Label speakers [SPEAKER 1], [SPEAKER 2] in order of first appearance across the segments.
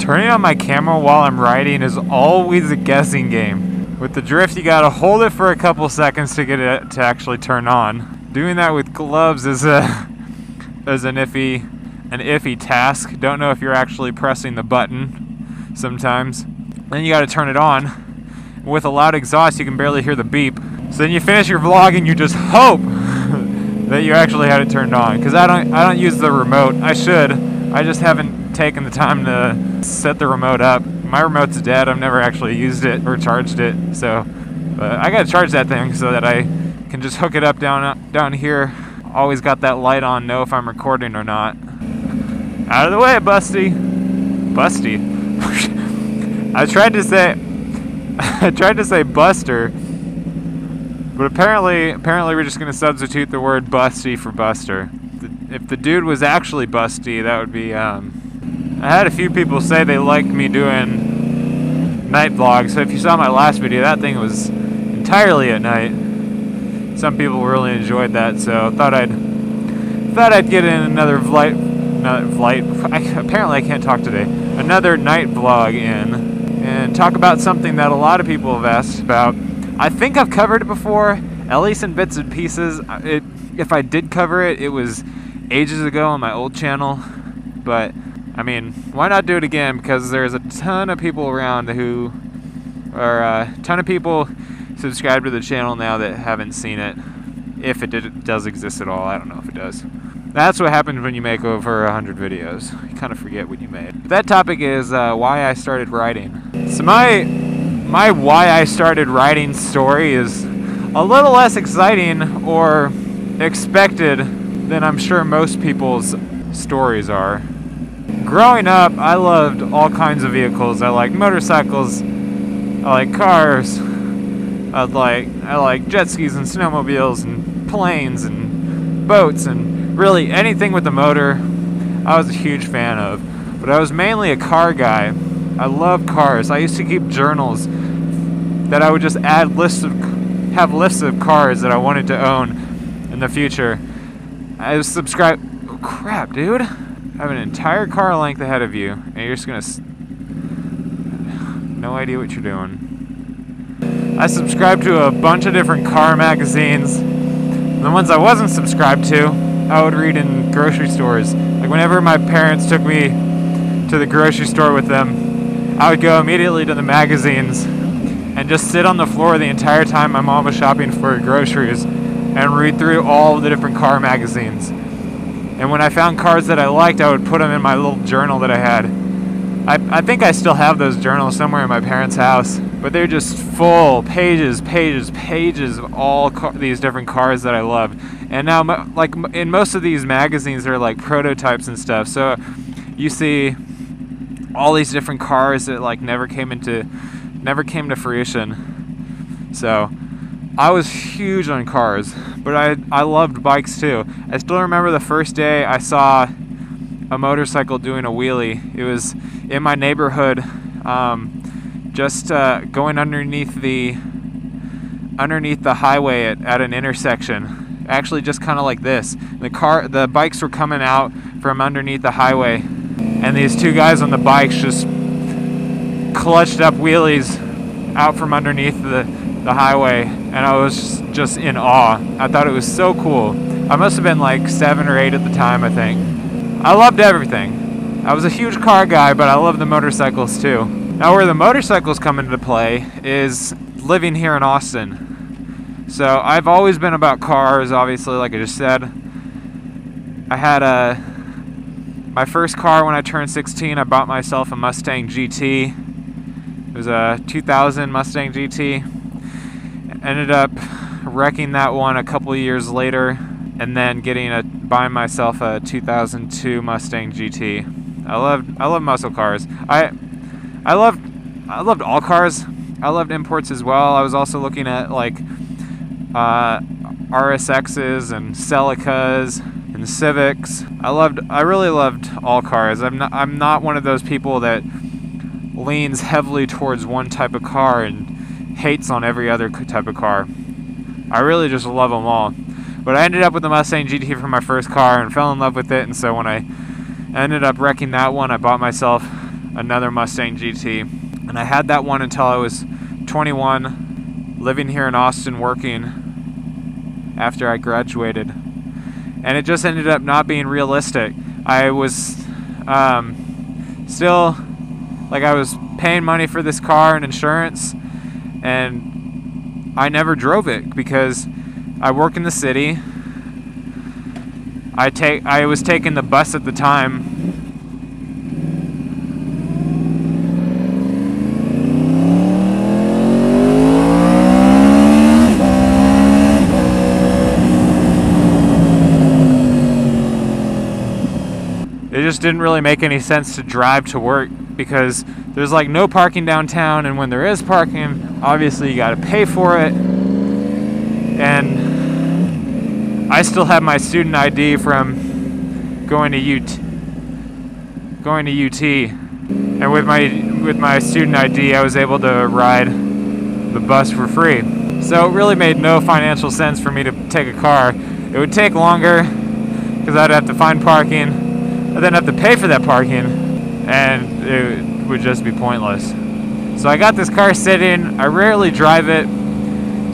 [SPEAKER 1] Turning on my camera while I'm riding is always a guessing game. With the drift, you gotta hold it for a couple seconds to get it to actually turn on. Doing that with gloves is an iffy task. Don't know if you're actually pressing the button sometimes. Then you gotta turn it on. With a loud exhaust, you can barely hear the beep. So then you finish your vlog and you just hope that you actually had it turned on. Because I don't use the remote. I should. I just haven't taken the time to set the remote up. My remote's dead. I've never actually used it or charged it. So I gotta charge that thing so that I can just hook it up down here. Always got that light on, know if I'm recording or not. Out of the way, Busty. Busty. I tried to say Buster, but apparently we're just gonna substitute the word Busty for Buster. If the dude was actually Busty, that would be. I had a few people say they liked me doing night vlogs. So if you saw my last video, that thing was entirely at night. Some people really enjoyed that, so thought I'd get in another apparently I can't talk today. Another night vlog in and talk about something that a lot of people have asked about. I think I've covered it before, at least in bits and pieces. If I did cover it, it was ages ago on my old channel, but I mean, why not do it again? Because there's a ton of people around who a ton of people subscribe to the channel now that haven't seen it. If it does exist at all, I don't know if it does. That's what happens when you make over 100 videos. You kind of forget what you made. That topic is why I started writing. So my why I started writing story is a little less exciting or expected than I'm sure most people's stories are. Growing up, I loved all kinds of vehicles. I like motorcycles, I like cars, I like jet skis and snowmobiles and planes and boats and really anything with a motor I was a huge fan of. But I was mainly a car guy. I love cars. I used to keep journals that I would just add lists of cars that I wanted to own in the future. I was subscribed. Oh crap, dude! I have an entire car length ahead of you, and you're just gonna. No idea what you're doing. I subscribed to a bunch of different car magazines. The ones I wasn't subscribed to, I would read in grocery stores. Like whenever my parents took me to the grocery store with them, I would go immediately to the magazines and just sit on the floor the entire time my mom was shopping for groceries and read through all the different car magazines. And when I found cars that I liked, I would put them in my little journal that I had. I think I still have those journals somewhere in my parents' house, but they're just full, pages of all these different cars that I love. And now, like in most of these magazines, they're like prototypes and stuff. So you see all these different cars that like never came to fruition. So I was huge on cars, but I loved bikes too. I still remember the first day I saw a motorcycle doing a wheelie. It was in my neighborhood, just going underneath the highway at an intersection. Actually, just kind of like this. The bikes were coming out from underneath the highway, and these two guys on the bikes just clutched up wheelies out from underneath the highway, and I was just in awe. I thought it was so cool. I must have been like 7 or 8 at the time, I think. I loved everything. I was a huge car guy, but I love the motorcycles too. Now where the motorcycles come into play is living here in Austin. So I've always been about cars, obviously, like I just said. I had my first car when I turned 16. I bought myself a Mustang GT. It was a 2000 Mustang GT. Ended up wrecking that one a couple of years later, and then buying myself a 2002 Mustang GT. I love muscle cars. I loved all cars. I loved imports as well. I was also looking at like RSXs and Celicas and Civics. I really loved all cars. I'm not one of those people that leans heavily towards one type of car and hates on every other type of car. I really just love them all. But I ended up with the Mustang GT for my first car and fell in love with it, and so when I ended up wrecking that one, I bought myself another Mustang GT. And I had that one until I was 21, living here in Austin, working after I graduated. And it just ended up not being realistic. I was still, like, I was paying money for this car and insurance, and I never drove it because I work in the city. I was taking the bus at the time. It just didn't really make any sense to drive to work because there's like no parking downtown, and when there is parking, obviously you gotta pay for it. And I still have my student ID from going to UT, and with my student ID, I was able to ride the bus for free. So it really made no financial sense for me to take a car. It would take longer because I'd have to find parking. I then have to pay for that parking, and it would just be pointless. So I got this car sitting. I rarely drive it,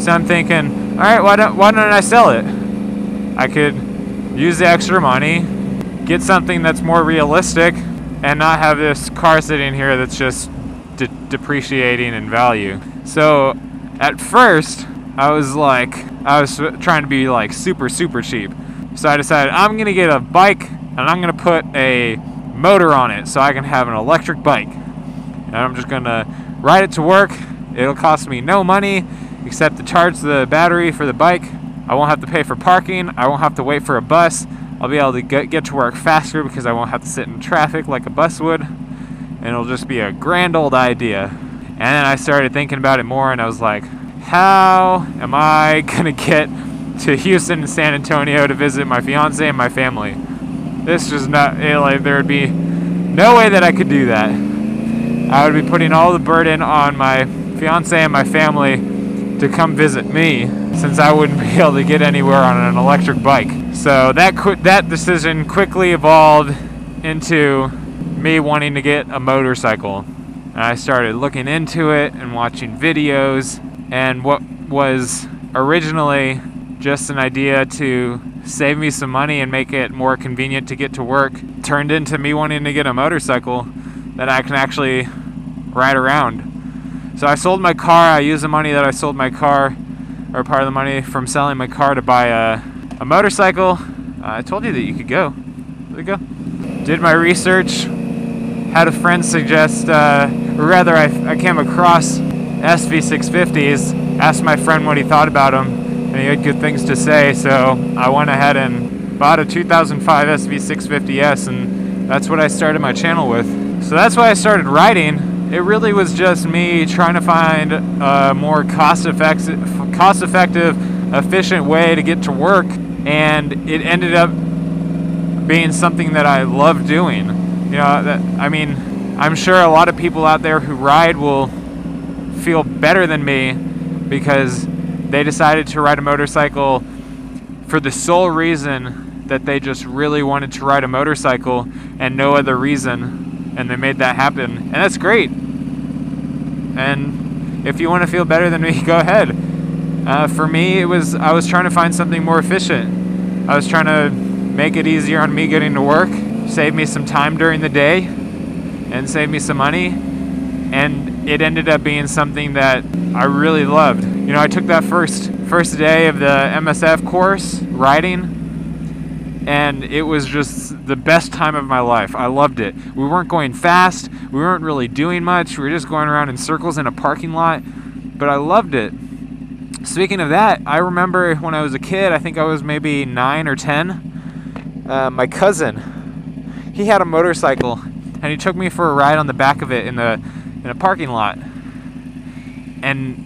[SPEAKER 1] so I'm thinking, all right, why don't I sell it? I could use the extra money, get something that's more realistic, and not have this car sitting here that's just depreciating in value. So at first, I was trying to be like super cheap. So I decided I'm gonna get a bike, and I'm gonna put a motor on it so I can have an electric bike. And I'm just gonna ride it to work. It'll cost me no money except to charge the battery for the bike. I won't have to pay for parking. I won't have to wait for a bus. I'll be able to get to work faster because I won't have to sit in traffic like a bus would. And it'll just be a grand old idea. And then I started thinking about it more, and I was like, how am I gonna get to Houston and San Antonio to visit my fiance and my family? This is not, like, there would be no way that I could do that. I would be putting all the burden on my fiance and my family to come visit me, since I wouldn't be able to get anywhere on an electric bike. So that decision quickly evolved into me wanting to get a motorcycle. And I started looking into it and watching videos, and what was originally just an idea to save me some money and make it more convenient to get to work turned into me wanting to get a motorcycle that I can actually ride around. So I sold my car. I used the money that I sold my car, or part of the money from selling my car, to buy a motorcycle. I told you that you could go. There we go. Did my research. Had a friend suggest, or rather I came across SV650s, asked my friend what he thought about them, and he had good things to say, so I went ahead and bought a 2005 SV650S, and that's what I started my channel with. So that's why I started riding. It really was just me trying to find a more cost-effective, efficient way to get to work, and it ended up being something that I love doing. You know, I'm sure a lot of people out there who ride will feel better than me because they decided to ride a motorcycle for the sole reason that they just really wanted to ride a motorcycle and no other reason, and they made that happen, and that's great. And if you want to feel better than me, go ahead. For me, I was trying to find something more efficient. I was trying to make it easier on me getting to work, save me some time during the day, and save me some money. And it ended up being something that I really loved. You know, I took that first day of the MSF course, riding, and it was just the best time of my life. I loved it. We weren't going fast. We weren't really doing much. We were just going around in circles in a parking lot, but I loved it. Speaking of that, I remember when I was a kid, I think I was maybe 9 or 10, my cousin, he had a motorcycle, and he took me for a ride on the back of it in a parking lot, and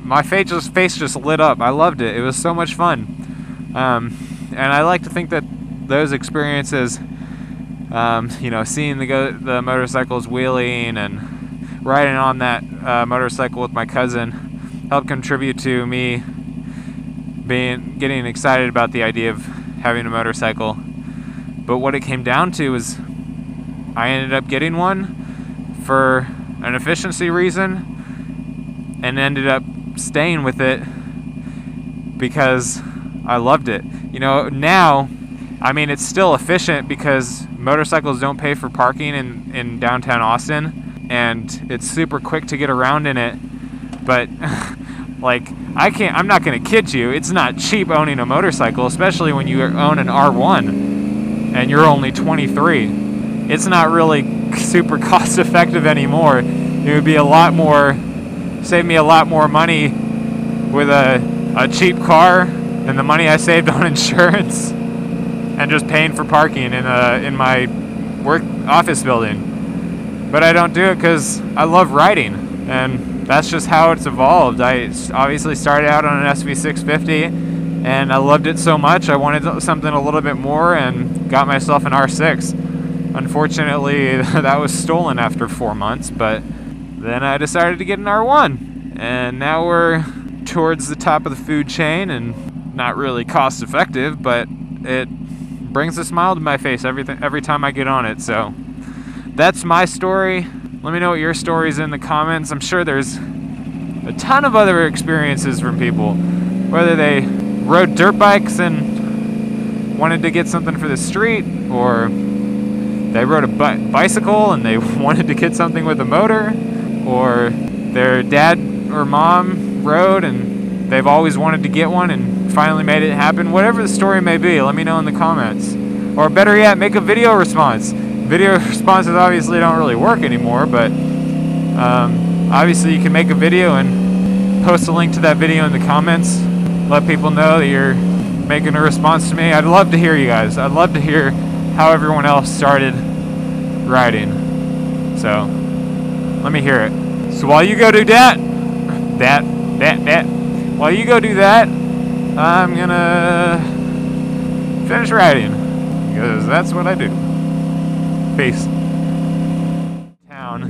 [SPEAKER 1] my face just lit up. I loved it. It was so much fun, and I like to think that those experiences, you know, seeing the motorcycles wheeling and riding on that motorcycle with my cousin, helped contribute to me getting excited about the idea of having a motorcycle. But what it came down to was I ended up getting one for an efficiency reason and ended up staying with it because I loved it. You know, now, I mean, it's still efficient because motorcycles don't pay for parking in downtown Austin, and it's super quick to get around in it. But like, I'm not gonna kid you, it's not cheap owning a motorcycle, especially when you own an R1 and you're only 23. It's not really super cost effective anymore. It would be save me a lot more money with a cheap car and the money I saved on insurance and just paying for parking in my work office building. But I don't do it because I love riding, and that's just how it's evolved. I obviously started out on an SV650, and I loved it so much I wanted something a little bit more and got myself an R6. Unfortunately, that was stolen after 4 months, but then I decided to get an R1, and now we're towards the top of the food chain, and not really cost effective, but it brings a smile to my face every time I get on it. So that's my story. Let me know what your story is in the comments. I'm sure there's a ton of other experiences from people, whether they rode dirt bikes and wanted to get something for the street, or they rode a bicycle and they wanted to get something with a motor, or their dad or mom rode and they've always wanted to get one and finally made it happen. Whatever the story may be, let me know in the comments. Or better yet, make a video response. Video responses obviously don't really work anymore, but obviously you can make a video and post a link to that video in the comments. Let people know that you're making a response to me. I'd love to hear you guys. I'd love to hear how everyone else started riding. So let me hear it. So while you go do that, while you go do that, I'm gonna finish riding, because that's what I do. Peace. Town.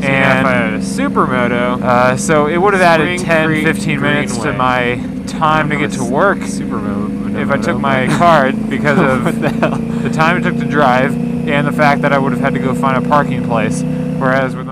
[SPEAKER 1] And I had a supermoto, so it would have added 10-15 minutes to my time to get to work if I took my card, because of the time it took to drive and the fact that I would have had to go find a parking place, whereas with